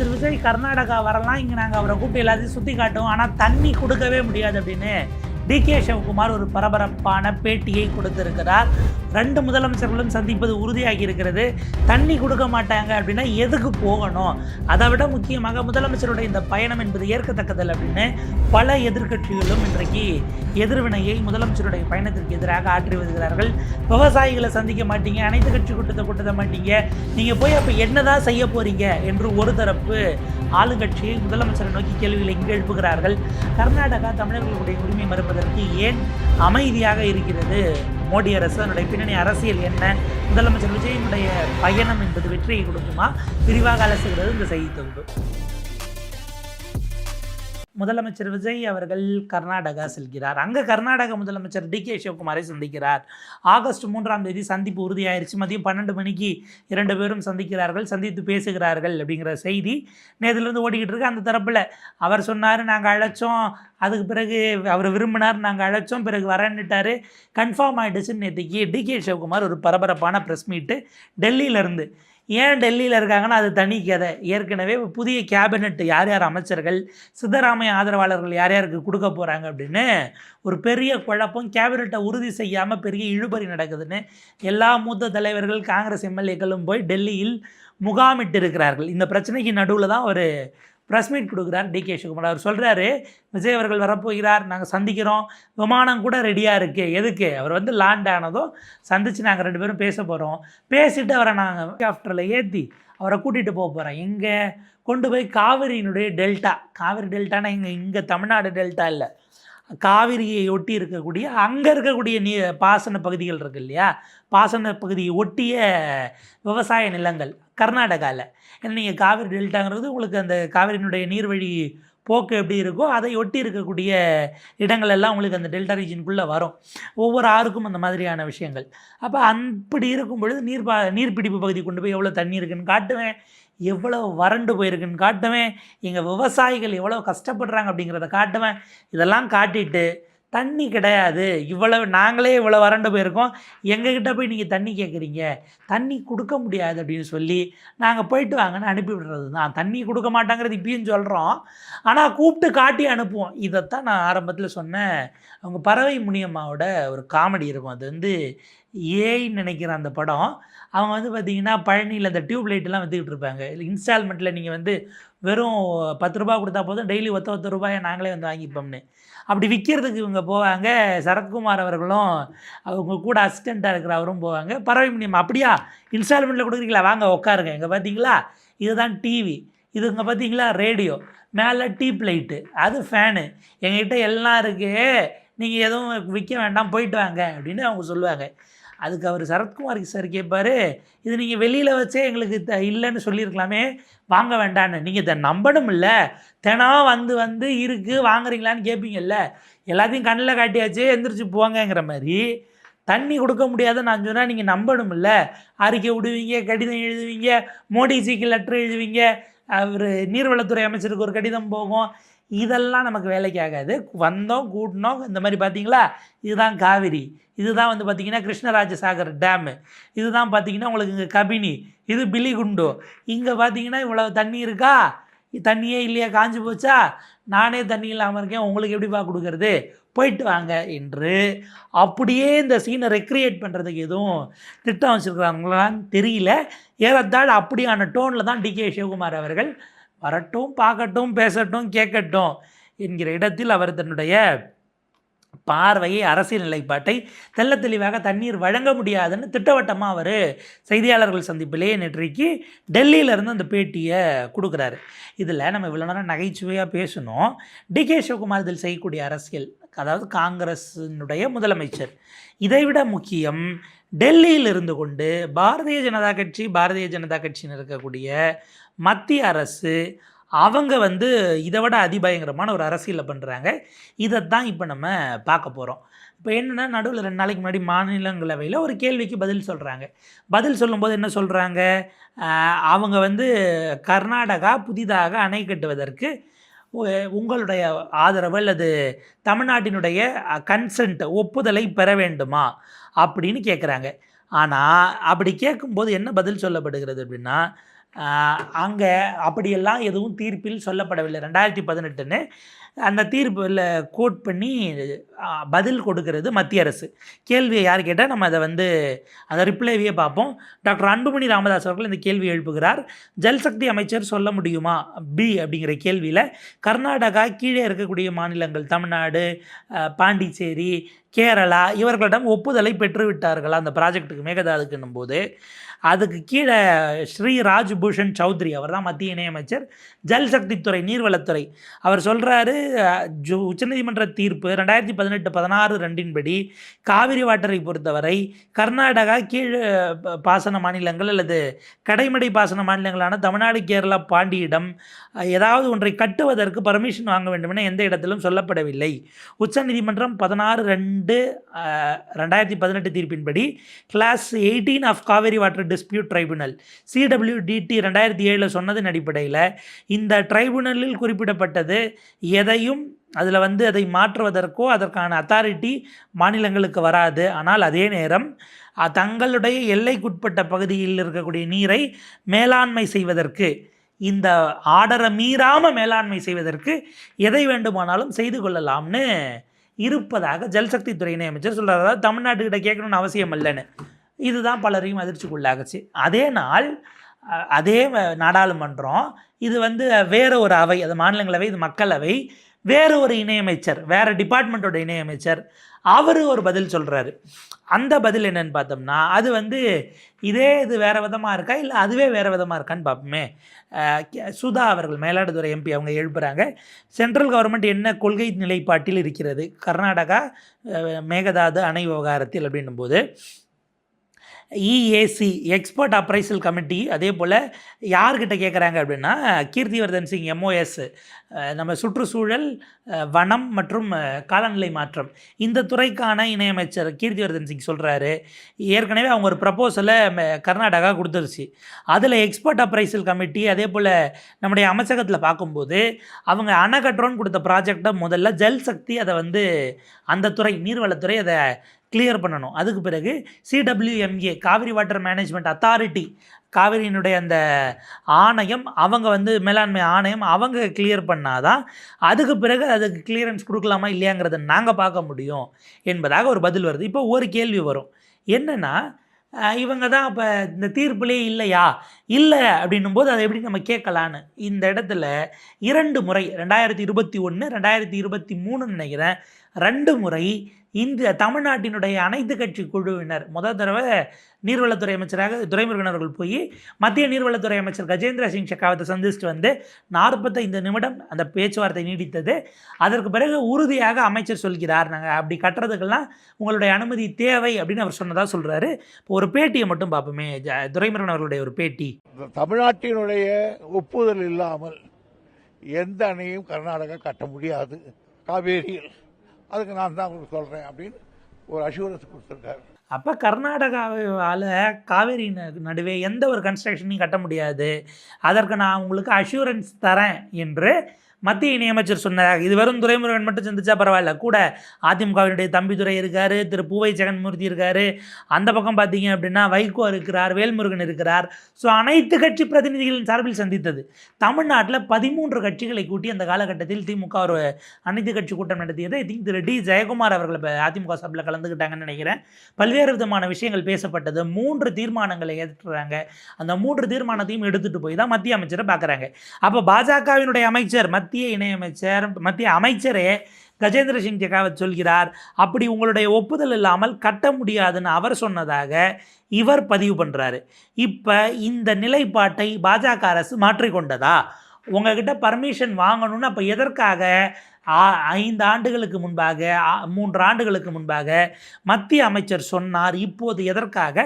முதலமைச்சர் விஜய் கர்நாடகா வரலாம், இங்கே நாங்கள் அவரை கூப்பிட்டு எல்லாத்தையும் சுற்றி காட்டுவோம், ஆனால் தண்ணி கொடுக்கவே முடியாது அப்படின்னு டிகே சிவகுமார் ஒரு பரபரப்பான பேட்டியை கொடுத்திருக்கிறார். 2 முதலமைச்சர்களும் சந்திப்பது உறுதியாகி இருக்கிறது. தண்ணி கொடுக்க மாட்டாங்க அப்படின்னா எதுக்கு போகணும்? அதை விட முக்கியமாக முதலமைச்சருடைய இந்த பயணம் என்பது ஏற்கத்தக்கதல் அப்படின்னு பல எதிர்க்கட்சிகளும் இன்றைக்கு எதிர்வினையை முதலமைச்சருடைய பயணத்திற்கு எதிராக ஆற்றி வருகிறார்கள். விவசாயிகளை சந்திக்க மாட்டீங்க, அனைத்து கட்சி கூட்டத்தை மாட்டீங்க, நீங்கள் போய் அப்போ என்னதான் செய்ய போறீங்க என்று ஒரு தரப்பு ஆளுங்கட்சியை முதலமைச்சரை நோக்கி கேள்விகளை இங்கு எழுப்புகிறார்கள். கர்நாடகா தமிழர்களுடைய உரிமை மறுப்பதற்கு ஏன் அமைதியாக இருக்கிறது மோடி அரசு? அதனுடைய பின்னணி அரசியல் என்ன? முதலமைச்சர் விஜயனுடைய பயணம் என்பது வெற்றியை கொடுக்குமா? விரிவாக அலசுகிறது இந்த செய்தி தொகுப்பு. முதலமைச்சர் விஜய் அவர்கள் கர்நாடகா செல்கிறார். அங்கே கர்நாடக முதலமைச்சர் டிகே சிவகுமாரை சந்திக்கிறார். ஆகஸ்ட் 3ஆம் தேதி சந்திப்பு உறுதியாயிருச்சு. மதியம் 12 மணிக்கு 2 பேரும் சந்திக்கிறார்கள், சந்தித்து பேசுகிறார்கள் அப்படிங்கிற செய்தி நேற்றுலேருந்து ஓடிக்கிட்டு இருக்கு. அந்த தரப்பில் அவர் சொன்னார், நாங்கள் அழைச்சோம், அதுக்கு பிறகு அவர் விரும்பினார், நாங்கள் அழைச்சோம், பிறகு வரன்னுட்டார், கன்ஃபார்ம் ஆகிடுச்சுன்னு நேற்றுக்கு டிகே சிவகுமார் ஒரு பரபரப்பான ப்ரெஸ் மீட்டு டெல்லியிலேருந்து. ஏன் டெல்லியில் இருக்காங்கன்னா அது தனி கதை. ஏற்கனவே புதிய கேபினெட் யார் யார் அமைச்சர்கள், சித்தராமையா ஆதரவாளர்கள் யார் யாருக்கு கொடுக்க போகிறாங்க அப்படின்னு ஒரு பெரிய குழப்பம். கேபினெட்டை உறுதி செய்யாமல் பெரிய இழுபறி நடக்குதுன்னு எல்லா மூத்த தலைவர்கள் காங்கிரஸ் எம்எல்ஏக்களும் போய் டெல்லியில் முகாமிட்டு இருக்கிறார்கள். இந்த பிரச்சனைக்கு நடுவில் தான் ஒரு ப்ரெஸ் மீட் கொடுக்குறார் டிகே சிவகுமார். அவர் சொல்கிறாரு, விஜய் அவர்கள் வரப்போகிறார், நாங்கள் சந்திக்கிறோம், விமானம் கூட ரெடியாக இருக்குது. எதுக்கு? அவர் லேண்ட் ஆனதும் சந்தித்து நாங்கள் 2 பேரும் பேச போகிறோம், பேசிட்டு அவரை நாங்கள் ஹெலிகாப்டரில் ஏற்றி அவரை கூட்டிகிட்டு போக போகிறோம். எங்கே கொண்டு போய் காவிரியினுடைய டெல்டா, காவிரி டெல்டானா இங்கே தமிழ்நாடு டெல்டா இல்லை, காவிரியை ஒட்டி இருக்கக்கூடிய அங்கே இருக்கக்கூடிய பாசன பகுதிகள் இருக்குது இல்லையா, பாசன பகுதியை ஒட்டிய விவசாய நிலங்கள் கர்நாடகாவில். ஏன்னா நீங்கள் காவிரி டெல்டாங்கிறது உங்களுக்கு அந்த காவிரியினுடைய நீர்வழி போக்கு எப்படி இருக்கோ அதை ஒட்டி இருக்கக்கூடிய இடங்கள் எல்லாம் உங்களுக்கு அந்த டெல்டா ரீஜனுக்குள்ளே வரும். ஒவ்வொரு ஆறுக்கும் அந்த மாதிரியான விஷயங்கள். அப்போ அப்படி இருக்கும் பொழுது நீர்பிடிப்பு பகுதி கொண்டு போய் எவ்வளோ தண்ணி இருக்குன்னு காட்டுவேன், எவ்வளோ வறண்டு போயிருக்குன்னு காட்டுவேன், எங்கள் விவசாயிகள் எவ்வளோ கஷ்டப்படுறாங்க அப்படிங்கிறத காட்டுவேன். இதெல்லாம் காட்டிட்டு தண்ணி கிடையாது, இவ்வளவு நாங்களே இவ்வளோ வறண்டு போயிருக்கோம், எங்ககிட்ட போய் நீங்கள் தண்ணி கேட்குறீங்க, தண்ணி கொடுக்க முடியாது அப்படின்னு சொல்லி நாங்கள் போயிட்டு வாங்கன்னு அனுப்பிவிடுறது தான். தண்ணி கொடுக்க மாட்டாங்கிறது இப்பயும் சொல்கிறோம், ஆனால் கூப்பிட்டு காட்டி அனுப்புவோம். இதைத்தான் நான் ஆரம்பத்தில் சொன்னேன். அவங்க பறவை முனியம்மாவோட ஒரு காமெடி இருக்கும், அது ஏன்னு நினைக்கிறேன் அந்த படம். அவங்க பார்த்திங்கன்னா பழனியில் அந்த டியூப் லைட்டெலாம் விற்றுக்கிட்டு இருப்பாங்க. இன்ஸ்டால்மெண்ட்டில் நீங்கள் வெறும் 10 ரூபா கொடுத்தா போதும், டெய்லி 10 ரூபாயை நாங்களே வாங்கிப்போம்னு அப்படி விற்கிறதுக்கு இவங்க போவாங்க. சரத்குமார் அவர்களும் அவங்க கூட அசிஸ்டண்ட்டாக இருக்கிற அவரும் போவாங்க. பறவை முனியம்மா, அப்படியா இன்ஸ்டால்மெண்ட்டில் கொடுக்குறீங்களா, வாங்க உட்காருங்க, இங்கே பார்த்தீங்களா இதுதான் டிவி, இது இங்கே பார்த்தீங்களா ரேடியோ, மேலே டீப் லைட்டு, அது ஃபேனு, எங்ககிட்ட எல்லாம் இருக்குது, நீங்கள் எதுவும் விற்க வேண்டாம், போயிட்டு வாங்க அப்படின்னு அவங்க சொல்லுவாங்க. அதுக்கு அவர் சரத்குமார் சார் கேட்பார், இது நீங்கள் வெளியில் வச்சே எங்களுக்கு இல்லைன்னு சொல்லியிருக்கலாமே, வாங்க வேண்டான்னு. நீங்கள் இதை நம்பணும் இல்லை, தினம் வந்து இருக்குது வாங்குறீங்களான்னு கேட்பீங்கல்ல, எல்லாத்தையும் கண்ணில் காட்டியாச்சு எந்திரிச்சு போங்கங்கிற மாதிரி. தண்ணி கொடுக்க முடியாதுன்னு நான் சொன்னால் நீங்கள் நம்பணும் இல்லை, அறிக்கை விடுவீங்க, கடிதம் எழுதுவீங்க, மோடிஜிக்கு லெட்டர் எழுதுவீங்க, அவர் நீர்வளத்துறை அமைச்சருக்கு ஒரு கடிதம் போகும். இதெல்லாம் நமக்கு வேலைக்கு ஆகாது. வந்தோம் கூட்டினோம், இந்த மாதிரி பார்த்தீங்களா இதுதான் காவிரி, இதுதான் பார்த்திங்கன்னா கிருஷ்ணராஜசாகர் டேமு, இதுதான் பார்த்திங்கன்னா உங்களுக்கு இங்கே கபினி, இது பிலிகுண்டு, இங்கே பார்த்திங்கன்னா இவ்வளோ தண்ணி இருக்கா, தண்ணியே இல்லையா, காஞ்சி போச்சா, நானே தண்ணி இல்லாமல் இருக்கேன், உங்களுக்கு எப்படிப்பா கொடுக்கறது, போயிட்டு வாங்க என்று அப்படியே இந்த சீனை ரெக்ரியேட் பண்ணுறதுக்கு எதுவும் திட்டம் வச்சுருக்கிறாங்களான்னு தெரியல. ஏறத்தாழ அப்படியான டோனில் தான் டிகே சிவகுமார் அவர்கள் வரட்டும், பார்க்கட்டும், பேசட்டும், கேட்கட்டும் என்கிற இடத்தில் அவர் தன்னுடைய பார்வையை, அரசியல் நிலைப்பாட்டை தெல்ல தெளிவாக தண்ணீர் வழங்க முடியாதுன்னு திட்டவட்டமாக அவர் செய்தியாளர்கள் சந்திப்பிலே நேற்றைக்கு டெல்லியிலேருந்து அந்த பேட்டியை கொடுக்குறாரு. இதில் நம்ம இவ்வளோ நேரம் நகைச்சுவையாக பேசணும். டிகே சிவகுமார் இதில் செய்யக்கூடிய அரசியல், அதாவது காங்கிரஸினுடைய முதலமைச்சர், இதைவிட முக்கியம் டெல்லியில் இருந்து கொண்டு பாரதிய ஜனதா கட்சின்னு இருக்கக்கூடிய மத்திய அரசு அவங்க இதை விட அதிபயங்கரமான ஒரு அரசியலை பண்ணுறாங்க. இதைத்தான் இப்போ நம்ம பார்க்க போகிறோம். இப்போ என்னென்னா, நடுவில் 2 நாளைக்கு முன்னாடி மாநிலங்களவையில் ஒரு கேள்விக்கு பதில் சொல்கிறாங்க. பதில் சொல்லும்போது என்ன சொல்கிறாங்க, அவங்க கர்நாடகா புதிதாக அணை கட்டுவதற்கு உங்களுடைய ஆதரவு அல்லது தமிழ்நாட்டினுடைய கன்சென்ட், ஒப்புதலை பெற வேண்டுமா அப்படின்னு கேட்குறாங்க. ஆனால் அப்படி கேட்கும்போது என்ன பதில் சொல்லப்படுகிறது அப்படின்னா, அங்கே அப்படியெல்லாம் எதுவும் தீர்ப்பில் சொல்லப்படவில்லை. 2018ன்னு அந்த தீர்ப்பில் கோட் பண்ணி பதில் கொடுக்கிறது மத்திய அரசு. கேள்வியை யார் கேட்டால் நம்ம அதை அந்த ரிப்ளைவே பார்ப்போம். டாக்டர் அன்புமணி ராமதாஸ் அவர்கள் இந்த கேள்வி எழுப்புகிறார். ஜல்சக்தி அமைச்சர் சொல்ல முடியுமா பி அப்படிங்கிற கேள்வியில் கர்நாடகா கீழே இருக்கக்கூடிய மாநிலங்கள் தமிழ்நாடு, பாண்டிச்சேரி, கேரளா இவர்களிடம் ஒப்புதலை பெற்றுவிட்டார்களா அந்த ப்ராஜெக்ட்டுக்கு மேகதாதுக்குன்னும் போது அதுக்கு கீழே ஸ்ரீ ராஜ்பூஷன் சௌத்ரி அவர் தான் மத்திய இணையமைச்சர் ஜல்சக்தித்துறை நீர்வளத்துறை. அவர் சொல்கிறாரு உச்சநீதிமன்ற தீர்ப்பு 2018-16 படி காவிரி வாட்டரை பொறுத்தவரை கர்நாடகா கீழ் பாசன மாநிலங்கள் அல்லது கடைமடை பாசன மாநிலங்களான தமிழ்நாடு, கேரளா, பாண்டியிடம் ஏதாவது ஒன்றை கட்டுவதற்கு பர்மிஷன் வாங்க வேண்டும் என எந்த இடத்திலும் சொல்லப்படவில்லை. உச்சநீதிமன்றம் 16/2/2018 தீர்ப்பின்படி clause 18 of Cauvery water dispute tribunal CWDT 2007 சொன்னதின் அடிப்படையில் இந்த ட்ரைபுனலில் குறிப்பிடப்பட்டது எதையும் அதில் அதை மாற்றுவதற்கோ அதற்கான அத்தாரிட்டி மாநிலங்களுக்கு வராது. ஆனால் அதே நேரம் தங்களுடைய எல்லைக்குட்பட்ட பகுதியில் இருக்கக்கூடிய நீரை மேலாண்மை செய்வதற்கு இந்த ஆர்டரை மீறாமல் மேலாண்மை செய்வதற்கு எதை வேண்டுமானாலும் செய்து கொள்ளலாம்னு இருப்பதாக ஜல்சக்தி துறை இணையமைச்சர் சொல்கிறார். அதாவது தமிழ்நாட்டுக்கிட்ட கேட்கணும்னு அவசியம் இல்லைன்னு. இதுதான் பலரையும் அதிர்ச்சிக்குள்ளாகுச்சு. அதே நாள் அதே நாடாளுமன்றம் இது வேறு ஒரு அவை, அது மாநிலங்களவை, இது மக்களவை, வேறு ஒரு இணையமைச்சர், வேறு டிபார்ட்மெண்ட்டோட இணையமைச்சர் அவர் ஒரு பதில் சொல்கிறாரு. அந்த பதில் என்னென்னு பார்த்தோம்னா அது இது வேறு விதமாக இருக்கா இல்லை அதுவே வேறு விதமாக இருக்கான்னு பார்ப்போமே. சுதா அவர்கள் மயிலாடுதுறை MP அவங்க எழுப்புகிறாங்க. சென்ட்ரல் கவர்மெண்ட் என்ன கொள்கை நிலைப்பாட்டில் இருக்கிறது கர்நாடகா மேகதாது அணை விவகாரத்தில் அப்படின்னும் போது EAC எக்ஸ்பர்ட் அப்ரைசல் கமிட்டி அதே போல் யார்கிட்ட கேட்குறாங்க அப்படின்னா கீர்த்திவர்தன் சிங் MOS நம்ம சுற்றுச்சூழல், வனம் மற்றும் காலநிலை மாற்றம் இந்த துறைக்கான இணையமைச்சர் கீர்த்திவர்தன் சிங் சொல்கிறாரு, ஏற்கனவே அவங்க ஒரு ப்ரப்போசலை கர்நாடகா கொடுத்துருச்சு. அதில் எக்ஸ்பர்ட் அப்ரைசல் கமிட்டி அதே போல் நம்முடைய அமைச்சகத்தில் பார்க்கும்போது அவங்க அணை கட்டுறோன்னு கொடுத்த ப்ராஜெக்டை முதல்ல ஜல்சக்தி அதை அந்த துறை நீர்வளத்துறை அதை கிளியர் பண்ணணும். அதுக்கு பிறகு CWMA Kaveri water management authority காவிரியினுடைய அந்த ஆணையம் அவங்க மேலாண்மை ஆணையம் அவங்க கிளியர் பண்ணாதான் அதுக்கு பிறகு அதுக்கு கிளியரன்ஸ் கொடுக்கலாமா இல்லையாங்கிறத நாங்கள் பார்க்க முடியும் என்பதாக ஒரு பதில் வருது. இப்போ ஒரு கேள்வி வரும், என்னென்னா இவங்க தான் இப்போ இந்த தீர்ப்புலே இல்லையா, இல்லை அப்படின்னும் போது அதை எப்படி நம்ம கேட்கலான்னு இந்த இடத்துல 2 முறை 2021 2023 நினைக்கிறேன் 2 முறை இந்த தமிழ்நாட்டினுடைய அனைத்து கட்சி குழுவினர் முதல் தடவை நீர்வளத்துறை அமைச்சராக துரைமுருகன் அவர்கள் போய் மத்திய நீர்வளத்துறை அமைச்சர் கஜேந்திர சிங் ஷெகாவத்தை சந்திச்சுட்டு 45 நிமிடம் அந்த பேச்சுவார்த்தை நீடித்தது. அதற்கு பிறகு உறுதியாக அமைச்சர் சொல்கிறார், நாங்கள் அப்படி கட்டுறதுக்கெல்லாம் உங்களுடைய அனுமதி தேவை அப்படின்னு அவர் சொன்னதாக சொல்கிறாரு. இப்போ ஒரு பேட்டியை மட்டும் பார்ப்போமே, துரைமுருகன் அவர்களுடைய ஒரு பேட்டி. தமிழ்நாட்டினுடைய ஒப்புதல் இல்லாமல் எந்த அணையும் கர்நாடகா கட்ட முடியாது காவேரியில், அதுக்கு நான் தான் உங்களுக்கு சொல்கிறேன் அப்படின்னு ஒரு அஷூரன்ஸ் கொடுத்துருக்காரு. அப்போ கர்நாடகாவால் காவேரி நடுவே எந்த ஒரு கன்ஸ்ட்ரக்ஷனையும் கட்ட முடியாது, அதற்கு நான் உங்களுக்கு அஷூரன்ஸ் தரேன் என்று மத்திய இணையமைச்சர் சொன்னார். இது வெறும் துரைமுருகன் மட்டும் சிந்திச்சா பரவாயில்ல, கூட அதிமுகவினுடைய தம்பிதுரை இருக்கார், திரு பூவை ஜெகன்மூர்த்தி இருக்கார், அந்த பக்கம் பார்த்தீங்க அப்படின்னா வைகோ இருக்கிறார், வேல்முருகன் இருக்கிறார். ஸோ அனைத்து கட்சி பிரதிநிதிகளின் சார்பில் சந்தித்தது. தமிழ்நாட்டில் 13 கட்சிகளை கூட்டி அந்த காலகட்டத்தில் திமுக ஒரு அனைத்து கட்சி கூட்டம் நடத்தியது. I think Thiru D Jayakumar அவர்கள் இப்போ அதிமுக சார்பில் கலந்துக்கிட்டாங்கன்னு நினைக்கிறேன். பல்வேறு விதமான விஷயங்கள் பேசப்பட்டது. 3 தீர்மானங்களை ஏற்றுறாங்க. அந்த 3 தீர்மானத்தையும் எடுத்துகிட்டு போய் தான் மத்திய அமைச்சரை பார்க்குறாங்க. அப்போ பாஜகவினுடைய அமைச்சர் மத்திய அமைச்சரே கஜேந்திர சிங் ஷெகாவத் சொல்கிறார், அப்படி உங்களுடைய ஒப்புதல் இல்லாமல் கட்ட முடியாதுன்னு அவர் சொன்னதாக இவர் பதிவு பண்ணுறாரு. இப்போ இந்த நிலைப்பாட்டை பாஜக அரசு மாற்றிக்கொண்டதா? உங்ககிட்ட பர்மிஷன் வாங்கணும்னு அப்போ எதற்காக 5 ஆண்டுகளுக்கு முன்பாக 3 ஆண்டுகளுக்கு முன்பாக மத்திய அமைச்சர் சொன்னார், இப்போது எதற்காக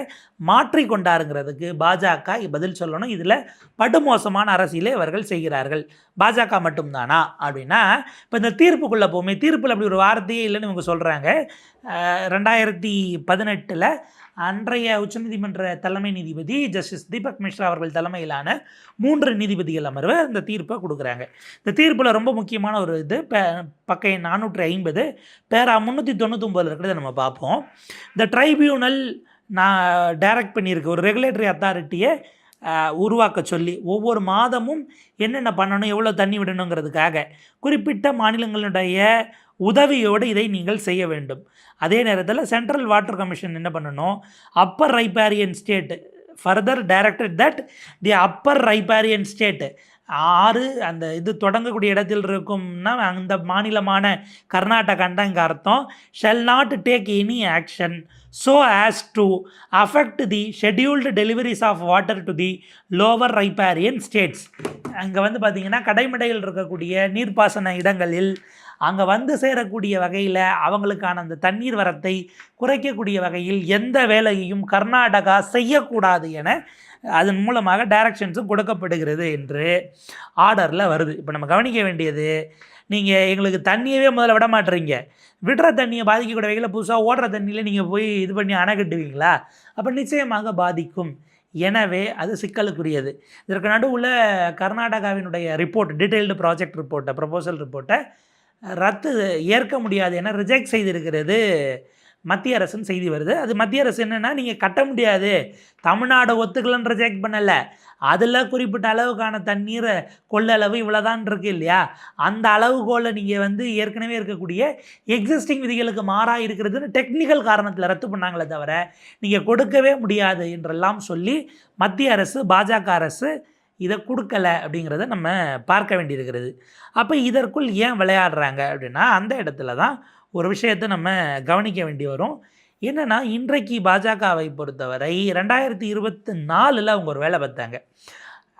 மாற்றிக்கொண்டாருங்கிறதுக்கு பாஜக பதில் சொல்லணும். இதில் படுமோசமான அரசியலை அவர்கள் செய்கிறார்கள். பாஜக மட்டும்தானா அப்படின்னா இப்போ இந்த தீர்ப்புக்குள்ளே போமே, தீர்ப்பில் அப்படி ஒரு வார்த்தையே இல்லைன்னு இவங்க சொல்கிறாங்க. 2018 அன்றைய உச்சநீதிமன்ற தலைமை நீதிபதி ஜஸ்டிஸ் தீபக் மிஸ்ரா அவர்கள் தலைமையிலான 3 நீதிபதிகள் அமர்வு இந்த தீர்ப்பை கொடுக்குறாங்க. இந்த தீர்ப்பில் ரொம்ப முக்கியமான ஒரு இது பக்கம் 450 பேரா 399 இருக்கிறத நம்ம பார்ப்போம். இந்த ட்ரைபியூனல் நான் டைரக்ட் பண்ணியிருக்கு ஒரு ரெகுலேட்டரி அத்தாரிட்டியை உருவாக்க சொல்லி ஒவ்வொரு மாதமும் என்னென்ன பண்ணணும், எவ்வளோ தண்ணி விடணுங்கிறதுக்காக குறிப்பிட்ட மாநிலங்களுடைய உதவியோடு இதை நீங்கள் செய்ய வேண்டும். அதே நேரத்தில் சென்ட்ரல் வாட்டர் கமிஷன் என்ன பண்ணணும், upper riparian state further directed that the upper riparian state, ஆறு அந்த இது தொடங்கக்கூடிய இடத்தில் இருக்கும்னா அந்த மாநிலமான கர்நாடகான்னு தான் இங்கே அர்த்தம், shall not take any action so as to affect the scheduled deliveries of water to the lower riparian states. அங்கே வந்து பார்த்திங்கன்னா கடைமடையில் இருக்கக்கூடிய நீர்ப்பாசன இடங்களில் அங்கே வந்து சேரக்கூடிய வகையில் அவங்களுக்கான அந்த தண்ணீர் வரத்தை குறைக்கக்கூடிய வகையில் எந்த வேலையையும் கர்நாடகா செய்யக்கூடாது என அதன் மூலமாக டைரக்ஷன்ஸும் கொடுக்கப்படுகிறது என்று ஆர்டரில் வருது. இப்போ நம்ம கவனிக்க வேண்டியது, நீங்கள் எங்களுக்கு தண்ணியவே முதல்ல விட மாட்டுறீங்க, விடுற தண்ணியை பாதிக்கக்கூடிய வகையில் புதுசாக ஓடுற தண்ணியில் நீங்கள் போய் இது பண்ணி அணை கட்டுவீங்களா? அப்போ நிச்சயமாக பாதிக்கும். எனவே அது சிக்கலுக்குரியது. இதற்கு நடுவில் கர்நாடகாவினுடைய ரிப்போர்ட், டீட்டெயில்டு ப்ராஜெக்ட் ரிப்போர்ட்டை, ப்ரொபோசல் ரிப்போர்ட்டை ஏற்க முடியாது என ரிஜெக்ட் செய்திருக்கிறது மத்திய அரசுன்னு செய்தி வருது. அது மத்திய அரசு என்னென்னா, நீங்கள் கட்ட முடியாது, தமிழ்நாடு ஒத்துக்கலன்னு ரிஜெக்ட் பண்ணலை, அதில் குறிப்பிட்ட அளவுக்கான தண்ணீரை கொள்ளளவு இவ்வளோதான் இருக்குது இல்லையா, அந்த அளவுகோலை நீங்கள் வந்து ஏற்கனவே இருக்கக்கூடிய எக்ஸிஸ்டிங் விதிகளுக்கு மாறாக இருக்கிறதுன்னு டெக்னிக்கல் காரணத்தில் ரத்து பண்ணாங்களே தவிர நீங்கள் கொடுக்கவே முடியாது என்றெல்லாம் சொல்லி மத்திய அரசு, பாஜக அரசு இதை கொடுக்கலை அப்படிங்கிறத நம்ம பார்க்க வேண்டியிருக்கிறது. அப்போ இதற்குள் ஏன் விளையாடுறாங்க அப்படின்னா, அந்த இடத்துல தான் ஒரு விஷயத்தை நம்ம கவனிக்க வேண்டி வரும். என்னென்னா, இன்றைக்கு பாஜகவை பொறுத்தவரை 2024 அவங்க ஒரு வேலை பார்த்தாங்க.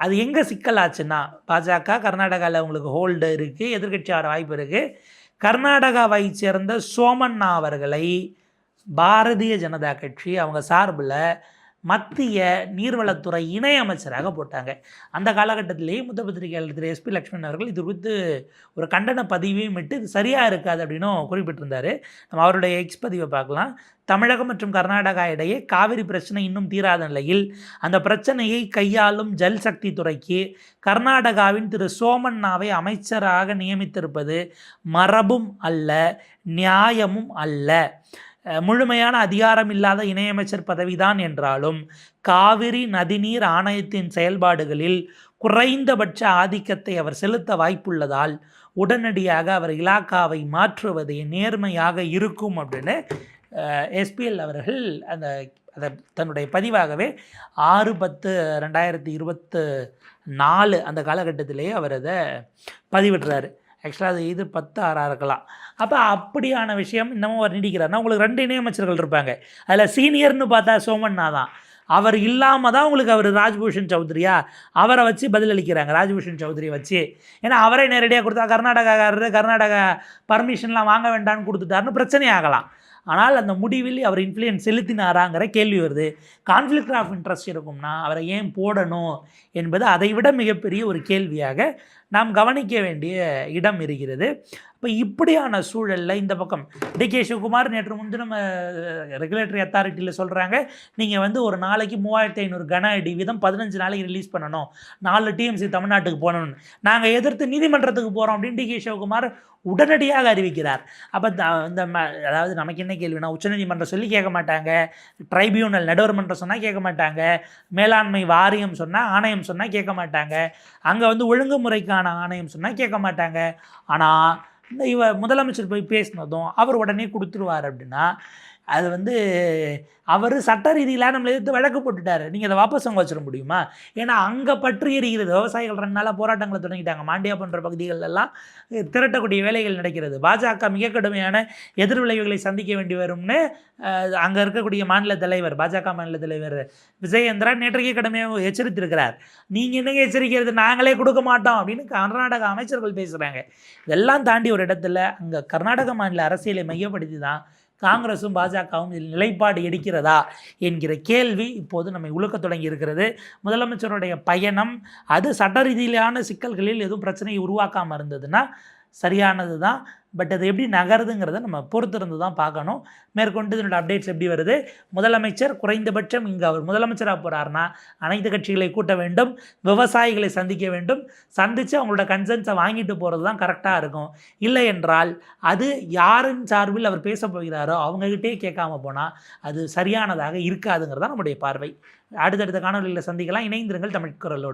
அது எங்கே சிக்கலாச்சுன்னா, பாஜக கர்நாடகாவில் அவங்களுக்கு ஹோல்டு இருக்குது, எதிர்கட்சி ஆட வாய்ப்பு இருக்குது. கர்நாடகாவை சேர்ந்த சோமண்ணா அவர்களை பாரதிய ஜனதா கட்சி அவங்க சார்பில் மத்திய நீர்வளத்துறை இணையமைச்சராக போட்டாங்க. அந்த காலகட்டத்திலேயே மூத்த பத்திரிகையாளர் திரு SP லக்ஷ்மணன் அவர்கள் இது குறித்து ஒரு கண்டன பதிவையும் விட்டு இது சரியாக இருக்காது அப்படின்னும் குறிப்பிட்டிருந்தார். நம்ம அவருடைய எக்ஸ் பதிவை பார்க்கலாம். தமிழகம் மற்றும் கர்நாடகா இடையே காவிரி பிரச்சனை இன்னும் தீராத நிலையில் அந்த பிரச்சனையை கையாளும் ஜல் சக்தி துறைக்கு கர்நாடகாவின் திரு சோமண்ணாவை அமைச்சராக நியமித்திருப்பது மரபும் அல்ல, நியாயமும் அல்ல. முழுமையான அதிகாரம் இல்லாத இணையமைச்சர் பதவிதான் என்றாலும் காவிரி நதிநீர் ஆணையத்தின் செயல்பாடுகளில் குறைந்தபட்ச ஆதிக்கத்தை அவர் செலுத்த வாய்ப்புள்ளதால் உடனடியாக அவர் இலாக்காவை மாற்றுவதே நேர்மையாக இருக்கும் அப்படின்னு SPL அவர்கள் அதை தன்னுடைய பதிவாகவே 6/10/2024 அந்த காலகட்டத்திலேயே அவர் அதை பதிவிடுறாரு. ஆக்சுவலாக அது இது 10/6 இருக்கலாம். அப்போ அப்படியான விஷயம் இன்னமும் நீடிக்கிறாருன்னா, உங்களுக்கு 2 இணையமைச்சர்கள் இருப்பாங்க. அதில் சீனியர்னு பார்த்தா சோமண்ணா தான். அவர் இல்லாமல் தான் உங்களுக்கு அவர் ராஜ்பூஷன் சௌத்ரியா அவரை வச்சு பதிலளிக்கிறாங்க. ராஜ்பூஷன் சௌத்ரியை வச்சு, ஏன்னா அவரே நேரடியாக கொடுத்தா கர்நாடகா பர்மிஷன்லாம் வாங்க வேண்டாம்னு கொடுத்துட்டாருன்னு பிரச்சனை ஆகலாம். ஆனால் அந்த முடிவில் அவர் இன்ஃப்ளூயன்ஸ் செலுத்தினாராங்கிற கேள்வி வருது. கான்ஃப்ளிக்ட் ஆஃப் இன்ட்ரெஸ்ட் இருக்கும்னா அவரை ஏன் போடணும் என்பது அதை விட மிகப்பெரிய ஒரு கேள்வியாக நாம் கவனிக்க வேண்டிய இடம் இருக்கிறது. இப்போ இப்படியான சூழலில் இந்த பக்கம் DK சிவகுமார் நேற்று முன்தினம் ரெகுலேட்டரி அத்தாரிட்டியில் சொல்கிறாங்க, நீங்கள் வந்து ஒரு நாளைக்கு 3500 கன அடி வீதம் 15 நாளைக்கு ரிலீஸ் பண்ணணும், 4 TMC தமிழ்நாட்டுக்கு போகணும்னு நாங்கள் எதிர்த்து நீதிமன்றத்துக்கு போகிறோம் அப்படின்னு DK சிவகுமார் உடனடியாக அறிவிக்கிறார். அப்போ இந்த அதாவது நமக்கு என்ன கேள்வினா, உச்சநீதிமன்றம் சொல்லி கேட்க மாட்டாங்க, ட்ரைபியூனல் நடுவர்மன்றம் சொன்னால் கேட்க மாட்டாங்க, மேலாண்மை வாரியம் சொன்னால் ஆணையம் சொன்னால் கேட்க மாட்டாங்க, அங்கே வந்து ஒழுங்குமுறைக்கான ஆணையம் சொன்னால் கேட்க மாட்டாங்க. ஆனால் முதலமைச்சர் போய் பேசினதும் அவர் உடனே கொடுத்துருவார் அப்படின்னா, அது வந்து அவர் சட்ட ரீதியில் நம்மளை எதிர்த்து வழக்கு போட்டுட்டார். நீங்கள் அதை வாபஸ் வாங்க வச்சிட முடியுமா? ஏன்னா அங்கே பற்றி எறிகிறது. விவசாயிகள் 2 நாளாக போராட்டங்களை தொடங்கிட்டாங்க. மாண்டியா போன்ற பகுதிகளெல்லாம் திரட்டக்கூடிய வேலைகள் நடக்கிறது. பாஜக மிக கடுமையான எதிர்விளைவுகளை சந்திக்க வேண்டி வரும்னு அங்கே இருக்கக்கூடிய மாநில தலைவர், பாஜக மாநில தலைவர் விஜயேந்திரா நேற்றைக்கே கடுமையாக எச்சரித்திருக்கிறார். நீங்கள் என்னங்க எச்சரிக்கிறது, நாங்களே கொடுக்க மாட்டோம் அப்படின்னு கர்நாடக அமைச்சர்கள் பேசுகிறாங்க. இதெல்லாம் தாண்டி ஒரு இடத்துல அங்கே கர்நாடக மாநில அரசியலை மையப்படுத்தி தான் காங்கிரஸும் பாஜகவும் இதில் நிலைப்பாடு எடுக்கிறதா என்கிற கேள்வி இப்போது நம்மை உழுக்க தொடங்கி இருக்கிறது. முதலமைச்சருடைய பயணம் அது சட்ட ரீதியிலான சிக்கல்களில் எதுவும் பிரச்சனையை உருவாக்காமல் இருந்ததுன்னா சரியானது தான். பட் அது எப்படி நகருதுங்கிறத நம்ம பொறுத்திருந்து தான் பார்க்கணும். மேற்கொண்டு இதனோட அப்டேட்ஸ் எப்படி வருது. முதலமைச்சர் குறைந்தபட்சம் இங்கே அவர் முதலமைச்சராக போகிறாருன்னா அனைத்து கட்சிகளை கூட்ட வேண்டும், விவசாயிகளை சந்திக்க வேண்டும், சந்தித்து அவங்களோட கன்சர்ன்ஸை வாங்கிட்டு போகிறது தான் கரெக்டாக இருக்கும். இல்லை என்றால் அது யாரின் சார்பில் அவர் பேச போகிறாரோ அவங்ககிட்டே கேட்காம போனால் அது சரியானதாக இருக்காதுங்கிறது தான் நம்முடைய பார்வை. அடுத்தடுத்த காணொலியில் சந்திக்கலாம். இணைந்திருங்கள் தமிழ் குரலோடு.